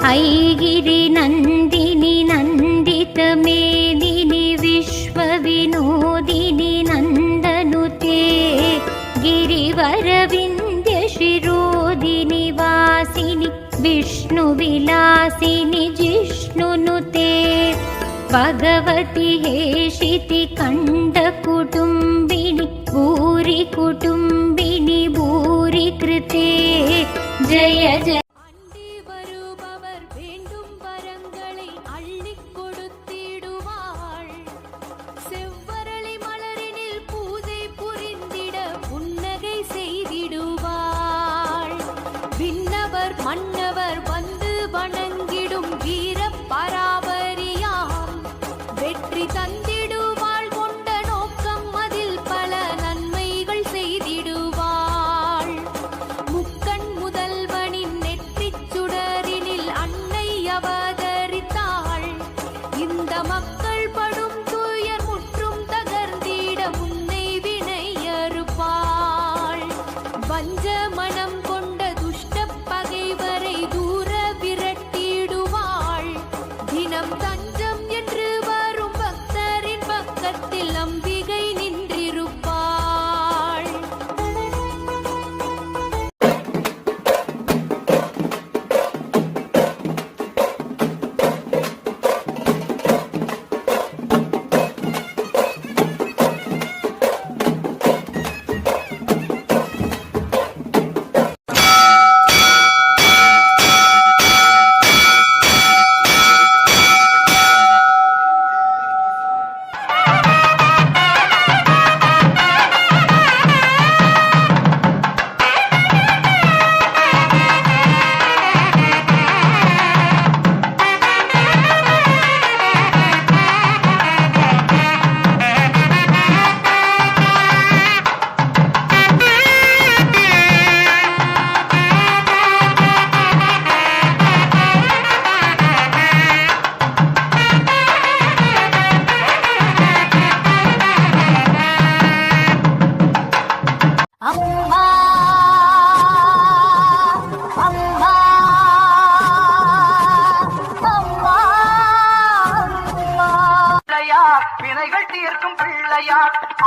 ऐगिरि नन्दिनि नन्दितमेदिनि विश्वविनोदिनि नन्दनुते गिरिवरविन्द्यशिरोदिनि वासिनि विष्णुविलासिनि जिष्णुनुते भगवति हेशिति कण्डकुटुम्बिनि भूरि कुटुम्बिनि भूरि कृते जय जय மன்னவர் வந்து வணங்கிடும் வீர பராபரியாம் வெற்றி தந்திடுவாள் கொண்ட நோக்கம் அதில் பல நன்மைகள் செய்திடுவாள் முக்கண் முதல்வனின் நெற்றிச் சுடரினில் அன்னை அவதரித்தாள் இந்த மக்கள் படும் துயர் முற்றும் தகர்ந்திட முன்னை வினை அறுப்பாள் வஞ்ச மனம் கொண்ட பகைவரை தூர விரட்டிடுவாள் தினம் தஞ்சம் என்று வரும் பக்தரின் பக்கத்தில் அம்பிகை நின்றிருப்பாள்.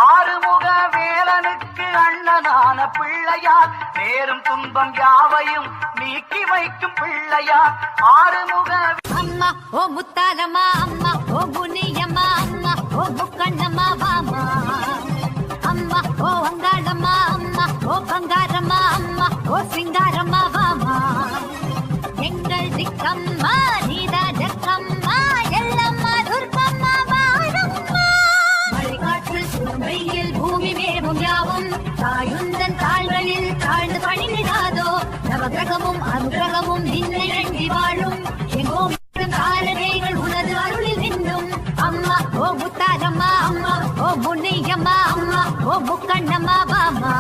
ஆறுமுக வேலனுக்கு அண்ணனான பிள்ளையார் நேரும் துன்பம் யாவையும் நீக்கி வைக்கும் பிள்ளையார் ஆறுமுக அம்மா ஓ முத்தாரம்மா அம்மா ஓ முனியம்மா அம்மா ஓ முக்கண்ணம்மா வாமா அம்மா ஓ அங்காளம்மா அம்மா ஓ பங்காரம்மா அம்மா ஓ சிங்காரம்மா வாமா எங்கள் திக்கம்மா நீதா ஜக்கம்மா எல்லம்மா துர்க்கம்மா வாழம்மா மழைக்காற்று சுமையில் பூமி மேவும் யாவும் தாயுந்தன் தாள்களில் தாழ்ந்து பணிந்திடாதோ நவகிரகமும் அனுகிரகமும் நின்னை எண்ணி வாழும் எங்கோ காலனைகள் உனது அருளில் நின்றும் அம்மா ஓ முத்தாரம்மா அம்மா ஓ முன்னையம்மா அம்மா ஓ முக்கண்ணம்மா வாமா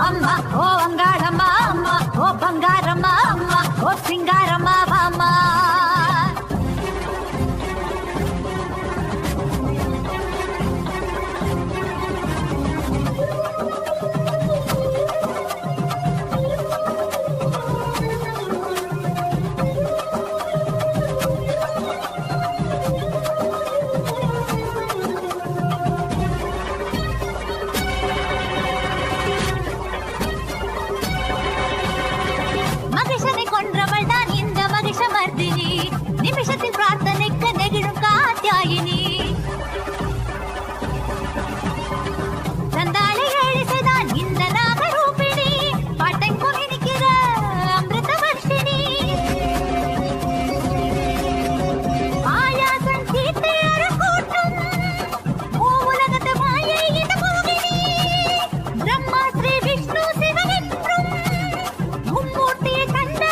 அம்மா ஓ அங்காளம்மா அம்மா ஓ பங்காரம்மா அம்மா ஓ சிங்காரம்மா வாமா நிமிஷத்தில் பிரார்த்தனைக்கு நெகிழும் காத்தியாயினி தந்தாளை எழுசைதான் இந்த நாகரூபிணி பாட்டைக்கும் இனிக்கிற அமிர்த வர்ஷினி ஆயாசன் கீர்த்தி அறக்கூட்டும் உலகத்து மாயை இந்த மோகினி பிரம்மா ஸ்ரீ விஷ்ணு சிவனென்றும் மும்மூர்த்தியை கண்ட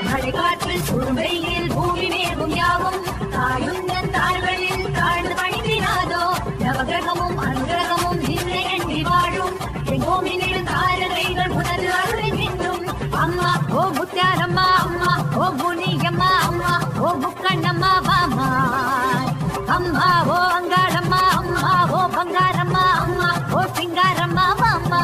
மழைக்காற்றில் சுரும்பையில் பூமி மேகும் யாவும் தாயுந்தன் தாள்களில் தாழ்ந்து பணிந்தினாதோ நவகிரகமும் அனுகிரகமும் நின்னை எண்ணி வாழும் எங்கோமினில் தாரகைகள் உனது அருளில் நின்றும் அம்மா ஓ முத்தாரம்மா அம்மா ஓ முனியம்மா அம்மா ஓ முக்கண்ணம்மா வாமா அம்மா ஓ அங்காளம்மா அம்மா ஓ பங்காரம்மா அம்மா ஓ சிங்காரம்மா வாமா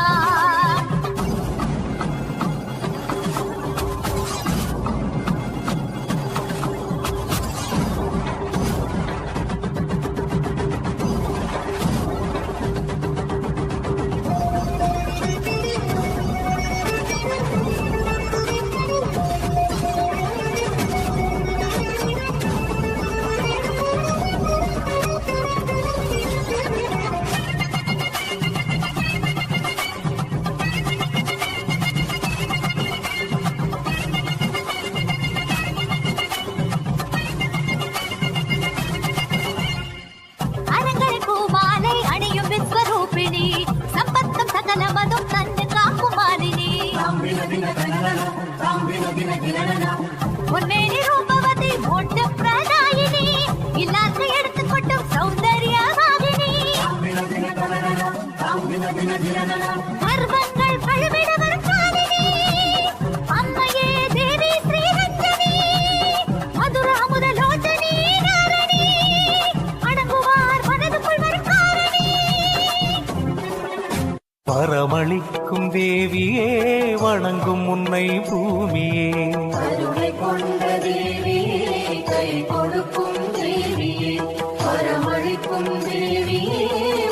பொன்னேனி ரூபவதி மோட்ச பிரதாயினி இல்லாத எடுத்து கொட்டும் சௌந்தர்யவாகினி கர்வங்கள் பழுவிடவர் காலினி அம்மையே தேவி ஸ்ரீரஞ்சனி மதுர அமுதலோச்சனி நாரணி அடங்குவார் மனதுக்குள் வரும் காரணி வரமளிக்கும் தேவியே வணங்கும் உன்னை பூமியே கருணை கொண்ட தேவியே கை கொடுக்கும் தேவியே வரமளிக்கும் தேவியே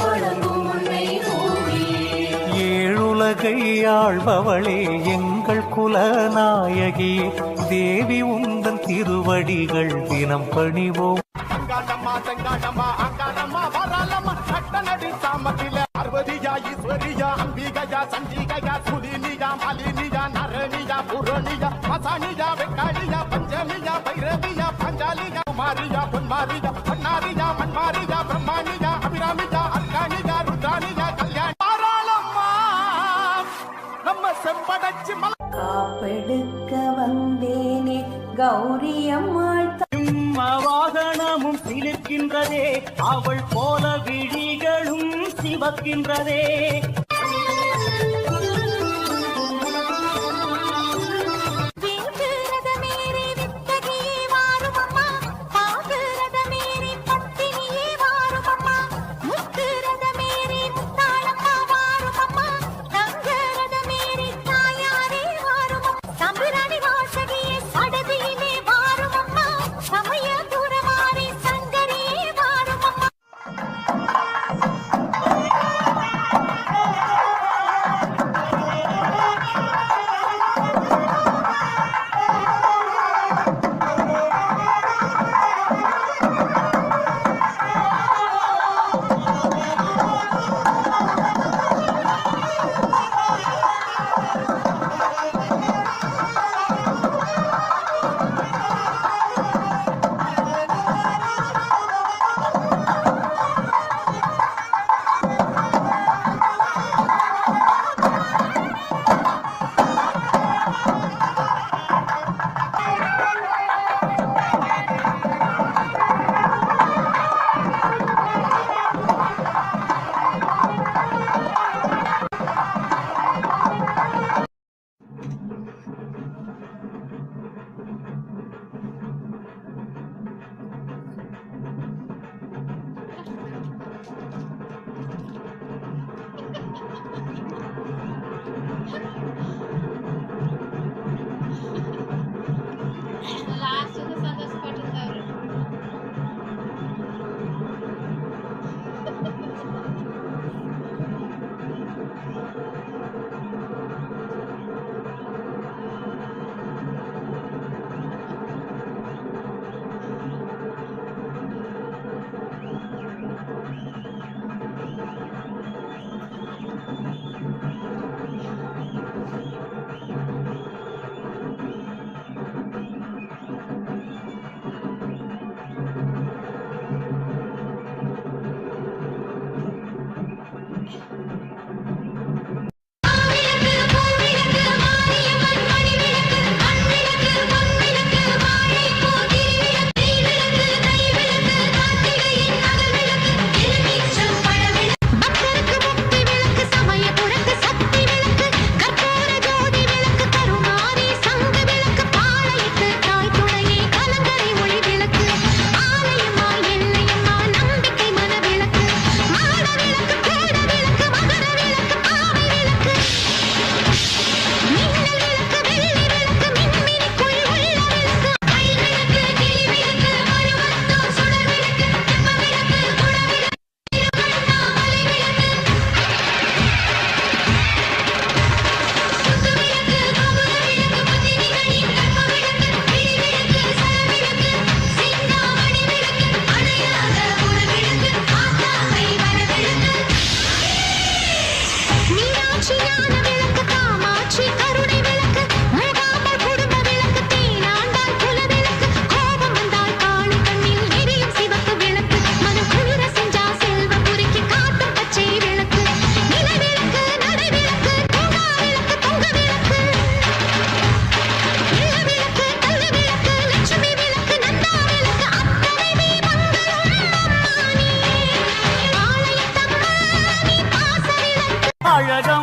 வணங்கும் உன்னை பூமியே ஏழுலகை ஆள்பவளே எங்கள் குலநாயகியே தேவி உந்தன் திருவடிகள் தினம் பணிவோம். செங்காட்டம்மா அங்காரம்மா வராலம்மா சட்டநடி சாமத்தில பார்வதியா ஈஸ்வரியா அம்பிகையா சஞ்சீகையா சுலினியா மாலினியா நரணியா புரணியா மசானியா வெக்காளியா பஞ்சமியா பைரவியா பஞ்சாலியா குமாரியா பொன்மாரியா பொன்னாரியா மன்மாரியா பிரம்மானியா அபிராமியா அர்கானியா ருத்ரானியா கல்யாணி தாராளம்மா நம்ம செம்படச்சி காப்பெடுக்க வந்தேனே கௌரி அம்மாள் வாகனமும் சிலிர்க்கின்றதே அவள் போல விழிகளும் சிவக்கின்றதே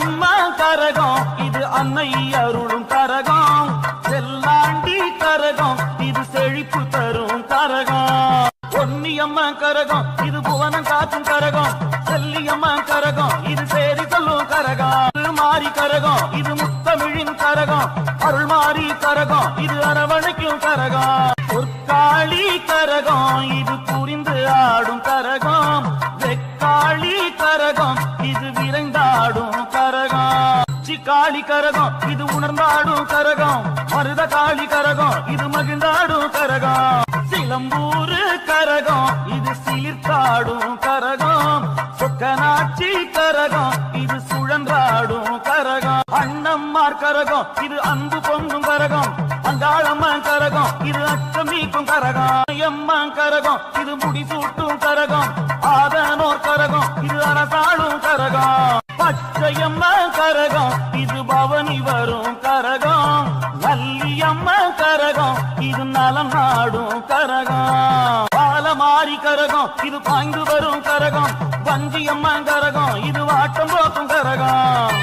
அம்மா கரகம் இது அன்னை அருளும் கரகம். செல்லாண்டி கரகம் இது செழிப்பு தரும் கரகம். பொன்னியம்மா கரகம் இது புவனம் காக்கும் கரகம். செல்லியம்மா கரகம் இது சேரி சொல்லும் கரகம். மாறி கரகம் இது முத்தமிழின் கரகம். அருள் மாறி கரகம் இது அரவணைக்கும் கரகம். பொற்காளி கரகம் இது புரிந்து ஆடும் கரகம். வெக்காளி கரகம் இது விரைந்தாடும் கரகம். சிக்காளி கரகம் இது உணர்ந்தாடும் கரகம். மருத காளி கரகம் இது மகிழ்ந்தாடும் கரகம். சிலம்பூரு கரகம் இது சீர்த்தாடும் கரகம். சொக்கநாச்சி கரகம் இது சுழன்றாடும் கரகம். அண்ணம்மார் கரகம் இது அன்பு பொங்கும் கரகம். அங்காளம்மா கரகம் இது அச்சம் நீக்கும் கரகம். அம்மா கரகம் இது முடிசூட்டும் கரகம். ஆதனோர் கரகம் இது அரசாளும் கரகம். பச்சையம்மா கரகம் இது பவனி வரும் கரகம். நல்லியம்மா கரகம் இது நலம் நாடும் கரகம். பாலமாரி கரகம் இது பாய்ந்து வரும் கரகம். வஞ்சியம்மா கரகம் இது வாட்டம் போக்கும் கரகம்.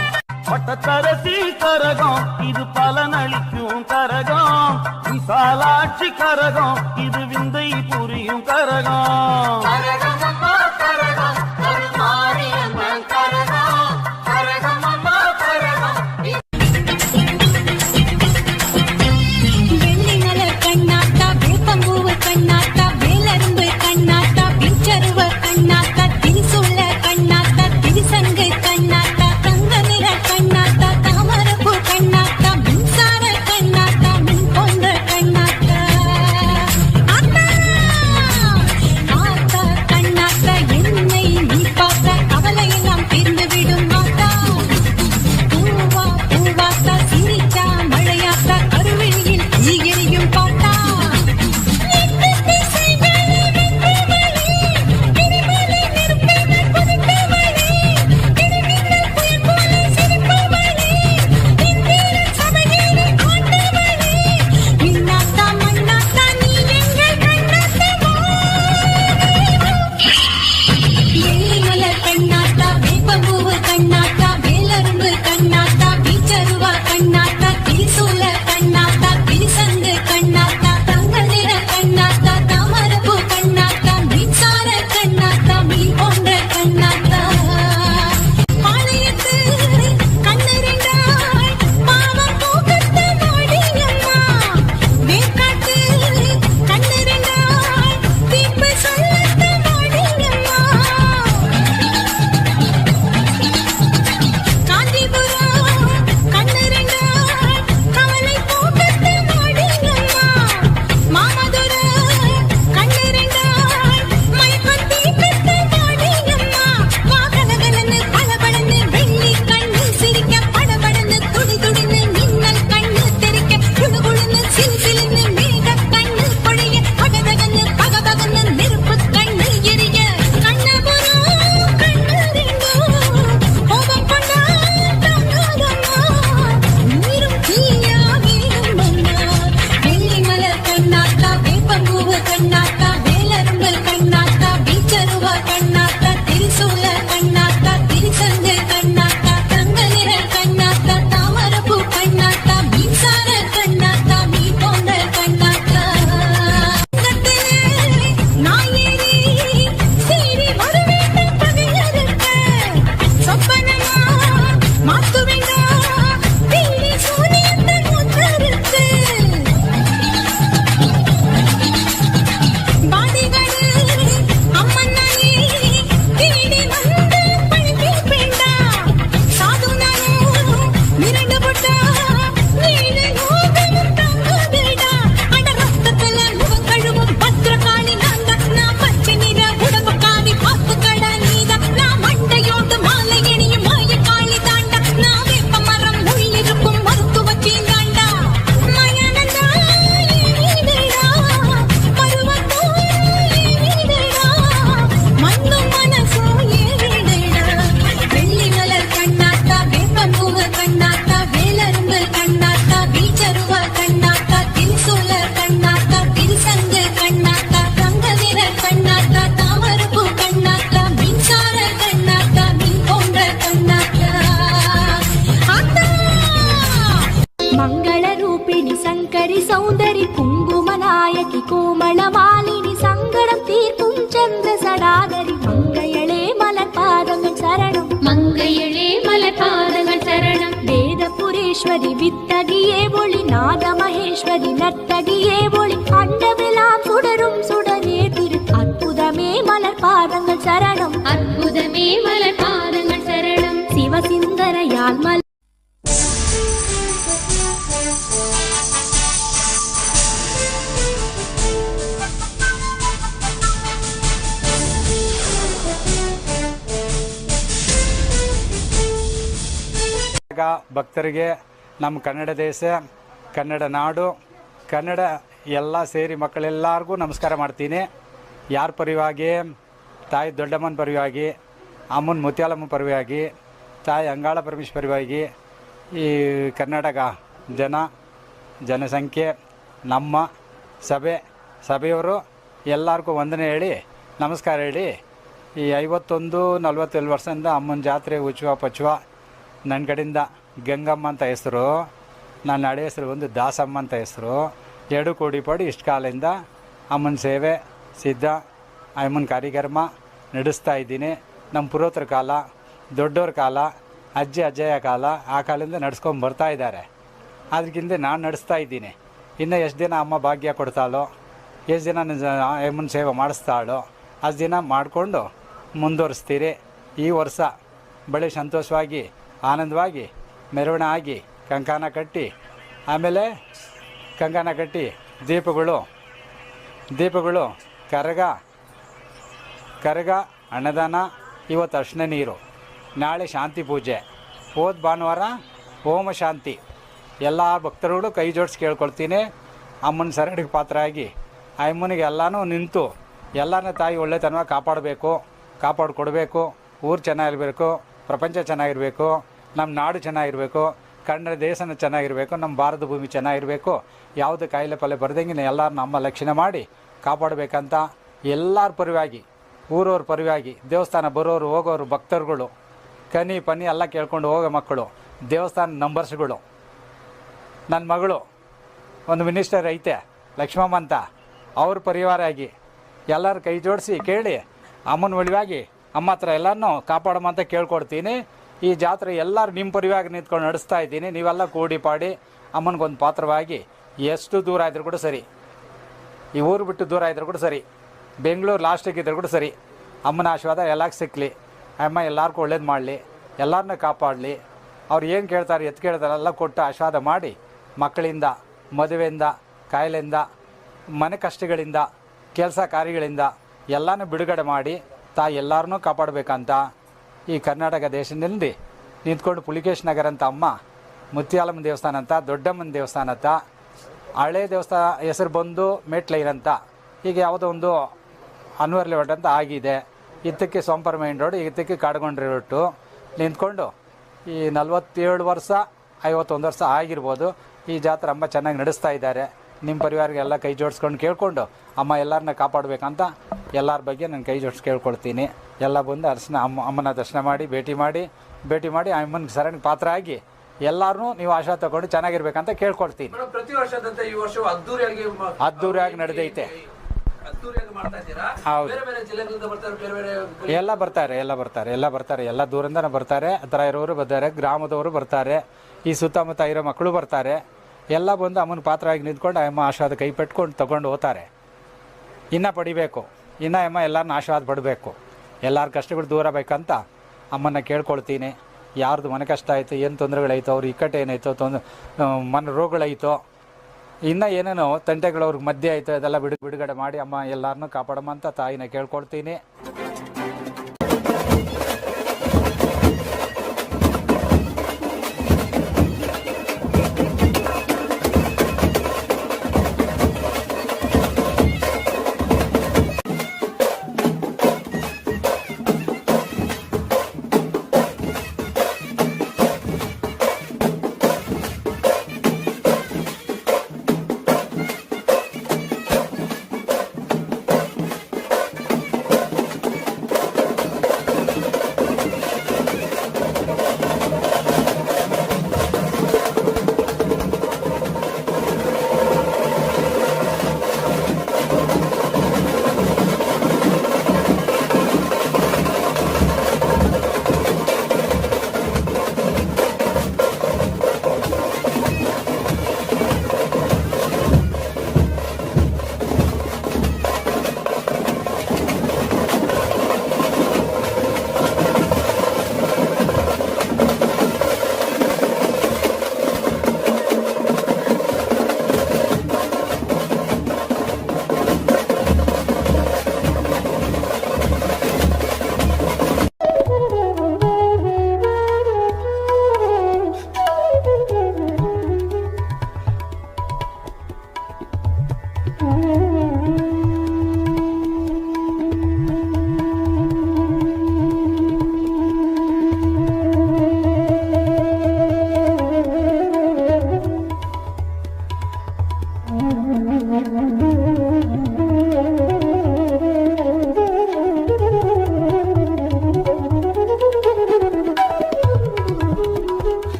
பட்டத்தரசி கரகம் இது பலனளிக்கும் கரகம். விசாலாட்சி கரகம் இது விந்தை புரியும் கரகம். வெள்ளிமல கண்ணாத்தா வேப்பம்பூவு கண்ணாத்தா வேலரும்பு கண்ணாத்தா பிஞ்சருவ கண்ணாத்தா திரிசுள்ள கண்ணாத்தா திரிசங்கு கண்ணாத்தா தங்க நிற கண்ணாத்தா தாமரப்பூ கண்ணாத்தா மின்சார கண்ணாத்தா மின் போன்ற கண்ணாத்தா. வாசுகி கோமள மாலினி சங்கடம் தீர்க்கும் சந்திர சடாதரி மங்கையளே மலர் பாதங்கள் சரணம் மங்கையளே மலர் பாதங்கள் சரணம் வேதபுரேஸ்வரி வித்தகியே ஒளி நாத மகேஸ்வரி நர்த்தகியே ஒளி அண்டமெல்லாம் சுடரும் சுடரே திரு அற்புதமே மலர் பாதங்கள் சரணம் அற்புதமே மலர் பாதங்கள் சரணம் சிவசிந்தரையால் மலர் ಭಕ್ತರಿಗೆ ನಮ್ಮ ಕನ್ನಡ ದೇಶ, ಕನ್ನಡ ನಾಡು, ಕನ್ನಡ ಎಲ್ಲ ಸೇರಿ ಮಕ್ಕಳೆಲ್ಲರಿಗೂ ನಮಸ್ಕಾರ ಮಾಡ್ತೀನಿ. ಯಾರ ಪರವಾಗಿ? ತಾಯಿ ದೊಡ್ಡಮ್ಮನ ಪರವಾಗಿ, ಅಮ್ಮನ ಮುತ್ಯಾಲಮ್ಮ ಪರವಾಗಿ, ತಾಯಿ ಅಂಗಾಳ ಪರಮೇಶ್ವರಿ ಪರವಾಗಿ, ಈ ಕರ್ನಾಟಕ ಜನಸಂಖ್ಯೆ, ನಮ್ಮ ಸಭೆಯವರು ಎಲ್ಲರಿಗೂ ವಂದನೆ ಹೇಳಿ ನಮಸ್ಕಾರ ಹೇಳಿ, ಈ 51-42 ವರ್ಷದಿಂದ ಅಮ್ಮನ ಜಾತ್ರೆ ಉಚ್ಚುವ ಪಚ್ಚುವ. ನನ್ನ ಕಡೆಯಿಂದ ಗಂಗಮ್ಮ ಅಂತ ಹೆಸರು, ನನ್ನ ಹಳೆ ಹೆಸರು ಒಂದು ದಾಸಮ್ಮ ಅಂತ ಹೆಸರು. 2 ಕೋಟಿ ಪಡಿ ಇಷ್ಟು ಕಾಲದಿಂದ ಅಮ್ಮನ ಸೇವೆ ಸಿದ್ಧ ಅಮ್ಮನ ಕಾರ್ಯಕ್ರಮ ನಡೆಸ್ತಾ ಇದ್ದೀನಿ. ನಮ್ಮ ಪುರೋಹಿತರ ಕಾಲ, ದೊಡ್ಡವ್ರ ಕಾಲ, ಅಜ್ಜಯ್ಯ ಕಾಲ, ಆ ಕಾಲದಿಂದ ನಡ್ಸ್ಕೊಂಡು ಬರ್ತಾ ಇದ್ದಾರೆ. ಅದಕ್ಕಿಂತ ನಾನು ನಡೆಸ್ತಾ ಇದ್ದೀನಿ. ಇನ್ನು ಎಷ್ಟು ದಿನ ಅಮ್ಮ ಭಾಗ್ಯ ಕೊಡ್ತಾಳೋ, ಎಷ್ಟು ದಿನ ಅಮ್ಮನ ಸೇವೆ ಮಾಡಿಸ್ತಾಳೋ ಅಷ್ಟು ದಿನ ಮಾಡಿಕೊಂಡು ಮುಂದುವರಿಸ್ತೀರಿ. ಈ ವರ್ಷ ಬಳಿ ಸಂತೋಷವಾಗಿ ಆನಂದವಾಗಿ ಮೆರವಣಿಗೆ ಆಗಿ ಕಂಕಣ ಕಟ್ಟಿ, ಆಮೇಲೆ ಕಂಕಣ ಕಟ್ಟಿ ದೀಪಗಳು ಕರಗ ಅನ್ನದಾನ, ಇವತ್ತು ಅರ್ಶಿನ ನೀರು, ನಾಳೆ ಶಾಂತಿ ಪೂಜೆ, ಹೋದ ಭಾನುವಾರ ಹೋಮ ಶಾಂತಿ. ಎಲ್ಲ ಭಕ್ತರುಗಳು ಕೈ ಜೋಡಿಸಿ ಕೇಳ್ಕೊಳ್ತೀನಿ. ಅಮ್ಮನ ಸರಡಿಗೆ ಪಾತ್ರ ಆಗಿ ಆ ಅಮ್ಮನಿಗೆ ಎಲ್ಲನೂ ನಿಂತು ಎಲ್ಲರನ್ನ ತಾಯಿ ಒಳ್ಳೆತನವಾಗಿ ಕಾಪಾಡಿಕೊಡ್ಬೇಕು. ಊರು ಚೆನ್ನಾಗಿರಬೇಕು, ಪ್ರಪಂಚ ಚೆನ್ನಾಗಿರಬೇಕು, ನಮ್ಮ ನಾಡು ಚೆನ್ನಾಗಿರಬೇಕು, ಕನ್ನಡ ದೇಶನ ಚೆನ್ನಾಗಿರಬೇಕು, ನಮ್ಮ ಭಾರತ ಭೂಮಿ ಚೆನ್ನಾಗಿರಬೇಕು. ಯಾವುದೇ ಕಾಯಿಲೆ ಪಲ್ಲೆ ಬರ್ದಂಗೆ ಎಲ್ಲರೂ ನಮ್ಮ ಲಕ್ಷಣ ಮಾಡಿ ಕಾಪಾಡಬೇಕಂತ ಎಲ್ಲರ ಪರವಾಗಿ, ಊರವ್ರ ಪರವಾಗಿ, ದೇವಸ್ಥಾನ ಬರೋರು ಹೋಗೋರು ಭಕ್ತರುಗಳು, ಕನಿ ಪನಿ ಎಲ್ಲ ಕೇಳ್ಕೊಂಡು ಹೋಗೋ ಮಕ್ಕಳು, ದೇವಸ್ಥಾನ ನಂಬರ್ಸ್ಗಳು, ನನ್ನ ಮಗಳು ಒಂದು ಮಿನಿಸ್ಟರ್ ಐತೆ ಲಕ್ಷ್ಮಮ್ಮ ಅಂತ, ಅವ್ರ ಪರಿವಾರ ಆಗಿ ಎಲ್ಲರೂ ಕೈ ಜೋಡಿಸಿ ಕೇಳಿ ಅಮ್ಮನ ಒಳಿವಾಗಿ ಅಮ್ಮ ಹತ್ರ ಎಲ್ಲನೂ ಕಾಪಾಡೋಮಂತ ಕೇಳ್ಕೊಡ್ತೀನಿ. ಈ ಜಾತ್ರೆ ಎಲ್ಲರೂ ನಿಮ್ಮ ಪರಿವಾಗ ನಿಂತ್ಕೊಂಡು ನಡೆಸ್ತಾ ಇದ್ದೀನಿ. ನೀವೆಲ್ಲ ಕೂಡಿ ಪಾಡಿ ಅಮ್ಮನಿಗೊಂದು ಪಾತ್ರವಾಗಿ ಎಷ್ಟು ದೂರ ಇದ್ರೂ ಕೂಡ ಸರಿ, ಈ ಊರು ಬಿಟ್ಟು ದೂರ ಇದ್ರೂ ಕೂಡ ಸರಿ, ಬೆಂಗಳೂರು ಲಾಸ್ಟಿಗೆ ಇದ್ರೂ ಕೂಡ ಸರಿ, ಅಮ್ಮನ ಆಶೀರ್ವಾದ ಎಲ್ಲಕ್ಕೆ ಸಿಕ್ಕಲಿ. ಅಮ್ಮ ಎಲ್ಲರಿಗೂ ಒಳ್ಳೇದು ಮಾಡಲಿ, ಎಲ್ಲರನ್ನ ಕಾಪಾಡಲಿ. ಅವ್ರು ಏನು ಕೇಳ್ತಾರೆ ಎತ್ತು ಕೇಳ್ತಾರೆ ಎಲ್ಲ ಕೊಟ್ಟು ಆಶೀರ್ವಾದ ಮಾಡಿ ಮಕ್ಕಳಿಂದ, ಮದುವೆಯಿಂದ, ಕಾಯಿಲೆಯಿಂದ, ಮನೆ ಕಷ್ಟಗಳಿಂದ, ಕೆಲಸ ಕಾರ್ಯಗಳಿಂದ ಎಲ್ಲನೂ ಬಿಡುಗಡೆ ಮಾಡಿ ತಾಯಿ ಎಲ್ಲರನ್ನೂ ಕಾಪಾಡಬೇಕಂತ ಈ ಕರ್ನಾಟಕ ದೇಶದಲ್ಲಿ ನಿಂತ್ಕೊಂಡು ಪುಲಿಕೇಶ್ ನಗರ ಅಂತ ಅಮ್ಮ, ಮುತ್ಯಾಲಮ್ಮ ದೇವಸ್ಥಾನ ಅಂತ, ದೊಡ್ಡಮ್ಮನ ದೇವಸ್ಥಾನ ಅಂತ, ಹಳೆ ದೇವಸ್ಥಾನ ಹೆಸರು ಬಂದು ಮೆಟ್ಲೈನ್ ಅಂತ, ಈಗ ಯಾವುದೋ ಒಂದು ಅನ್ವರ್ ಲೇಔಟ್ ಅಂತ ಆಗಿದೆ. ಇತ್ತಕ್ಕೆ ಸೋಂಪರ್ ಮೈನ್ ರೋಡ್, ಇತ್ತಕ್ಕೆ ಕಾಡ್ಗೊಂಡ್ರಿ ರೋಟು ನಿಂತ್ಕೊಂಡು ಈ 47 ವರ್ಷ 51 ವರ್ಷ ಆಗಿರ್ಬೋದು. ಈ ಜಾತ್ರೆ ಅಮ್ಮ ಚೆನ್ನಾಗಿ ನಡೆಸ್ತಾ ಇದ್ದಾರೆ. ನಿಮ್ಮ ಪರಿವಾರಗೆಲ್ಲ ಕೈ ಜೋಡಿಸ್ಕೊಂಡು ಕೇಳ್ಕೊಂಡು ಅಮ್ಮ ಎಲ್ಲರನ್ನ ಕಾಪಾಡಬೇಕಂತ ಎಲ್ಲರ ಬಗ್ಗೆ ನಾನು ಕೈ ಜೋಡಿಸಿ ಕೇಳ್ಕೊಳ್ತೀನಿ. ಎಲ್ಲ ಬಂದು ಅಮ್ಮನ ದರ್ಶನ ಮಾಡಿ ಭೇಟಿ ಮಾಡಿ ಅಮ್ಮನಿಗೆ ಸರಣಿಗೆ ಪಾತ್ರ ಆಗಿ ಎಲ್ಲರೂ ನೀವು ಆಶೀರ್ವಾದ ತಗೊಂಡು ಚೆನ್ನಾಗಿರ್ಬೇಕಂತ ಕೇಳ್ಕೊಳ್ತೀನಿ. ಪ್ರತಿ ವರ್ಷದಂತೆ ಈ ವರ್ಷ ಅದ್ದೂರಿಯಾಗಿ ನಡೆದೈತೆ. ಹೌದು, ಎಲ್ಲ ಬರ್ತಾರೆ, ಎಲ್ಲ ದೂರದಿಂದನೇ ಬರ್ತಾರೆ. ಹತ್ರ ಇರೋರು ಬರ್ತಾರೆ, ಗ್ರಾಮದವರು ಬರ್ತಾರೆ, ಈ ಸುತ್ತಮುತ್ತ ಇರೋ ಮಕ್ಕಳು ಬರ್ತಾರೆ. ಎಲ್ಲ ಬಂದು ಅಮ್ಮನ ಪಾತ್ರವಾಗಿ ನಿಂತ್ಕೊಂಡು ಅಮ್ಮ ಆಶೀರ್ವಾದ ಕೈ ಪೆಟ್ಕೊಂಡು ತೊಗೊಂಡು ಹೋಗ್ತಾರೆ. ಇನ್ನೂ ಪಡಿಬೇಕು, ಇನ್ನೂ ಅಮ್ಮ ಎಲ್ಲರನ್ನ ಆಶೀರ್ವಾದ ಪಡಬೇಕು, ಎಲ್ಲರ ಕಷ್ಟಗಳು ದೂರ ಬೇಕಂತ ಅಮ್ಮನ್ನ ಕೇಳ್ಕೊಳ್ತೀನಿ. ಯಾರ್ದು ಮನೆ ಕಷ್ಟ ಆಯಿತು, ಏನು ತೊಂದರೆಗಳಾಯಿತು, ಅವ್ರ ಇಕ್ಕಟ್ಟು ಏನಾಯಿತು, ಮನ ರೋಗಗಳಾಯಿತು, ಇನ್ನೂ ಏನೇನೋ ತಂಟೆಗಳವ್ರಿಗೆ ಮಧ್ಯೆ ಆಯಿತು, ಅದೆಲ್ಲ ಬಿಡುಗಡೆ ಮಾಡಿ ಅಮ್ಮ ಎಲ್ಲರನ್ನೂ ಕಾಪಾಡಮ್ಮ ಅಂತ ತಾಯಿನ ಕೇಳ್ಕೊಳ್ತೀನಿ.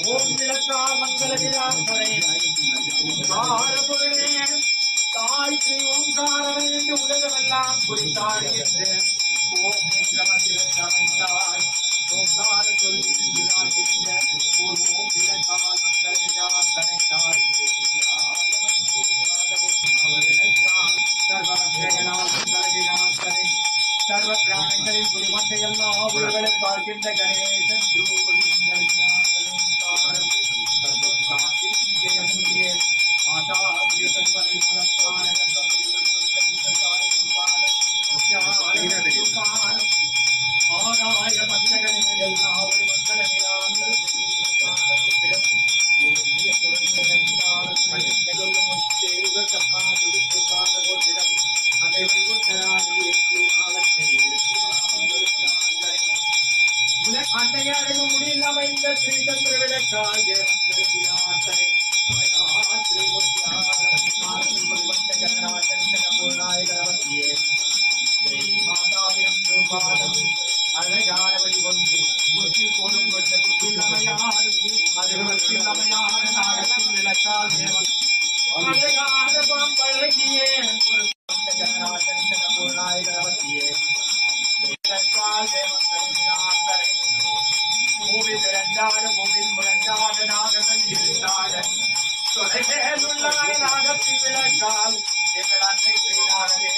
ஓம் விளக்கால் மங்களகிராம்பரை தாய் ஸ்ரீ ஓங்காரவை என்று உலகமெல்லாம் குறித்தாடுகின்றேன். ஓம் என்ற மந்திரத்தை அமைந்தாய் ஓங்கார சொல்லி ஓம் விளக்கால் மங்களகிராம் தனைத்தாய் சர்வ பிராணங்களில் குடிமண்டையெல்லாம் உலகளை பார்க்கின்ற கணேசன் ஆகாய மங்கள அன்னையாரையும் முடியில் அமைந்த ஸ்ரீதந்திர விளக்கால் ஜெயமந்திரவிநாசனை அழகானபடி கொண்டு முற்றி போடும் கொண்ட குட்டில் அமையாடும் அதிர்வத்தில் அமையான நாகத்தின் விளக்கால் அழகான பழகியே ஒரு பூர்ணாயகரவத்தியே விளக்கால் ஜெயமந்திரவிநாசனை பூமி விரண்டாடு பூமி முரண்டாட நாகதன் இருந்தாட தொலைவேலுள்ளான நாகத்தின் விளக்கால் எங்கள் அன்னை ஸ்ரீநாகரே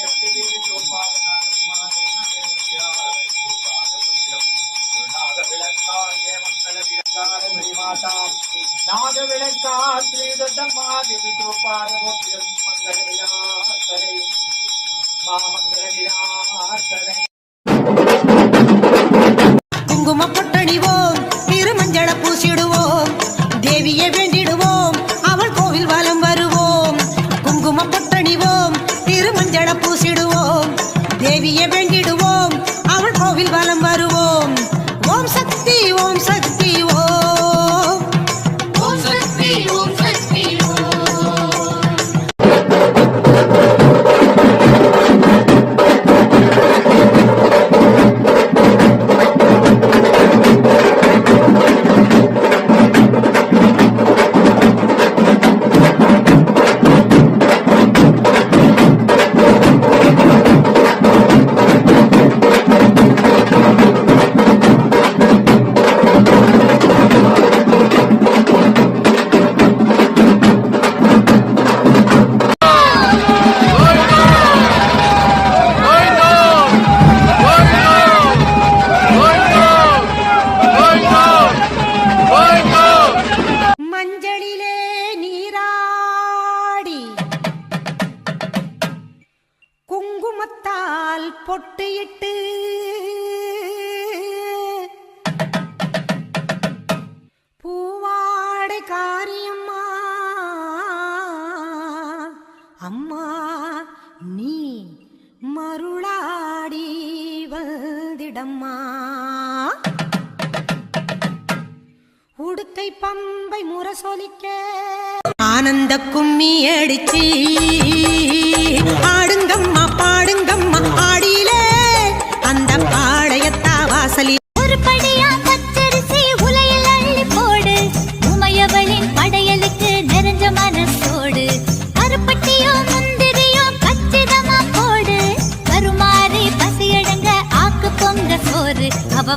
நாக விளக்கா ஸ்ரீதத்தம்மாதி பித்ருபாதமோத்திரம் மங்கள விநாசரை மாமங்கள விநாசரை குங்கும பொட்டணிவோம் திருமஞ்சள பூசிடுவோம் தேவியை வேண்டிடுவோம் அவள் கோவில் வலம் வருவோம் குங்கும பொட்டணிவோம் திருமஞ்சள பூசிடுவோம் தேவியை வேண்டிடுவோம் அவள் கோவில் வலம் வருவோம் ஓம் சக்தி ஓம் சக்தி ஓம் ஓம் சக்தி ஓம் சக்தி மஞ்சளிலே நீராடி குங்குமத்தால் பொட்டியிட்டு பூவாடை காரியம்மா அம்மா நீ மருளாடி வந்திடம்மா உடுக்கை பம்பை முரசொலிக்க ஆனந்த கும்மி அடிச்சு ஆடுங்கம்மா பாடுங்கம்மா ஆடியிலே அந்த பாளையத்தா வாசலி ஒரு படியா பச்சரிசி உலையில் அள்ளி போடு உமையவளின் படையலுக்கு நிறைஞ்ச மனசோடு கருப்பட்டியோ முந்திரியோ கச்சிதமா போடு கருமாறி பசியடங்க ஆக்கு பொங்க சோறு அவ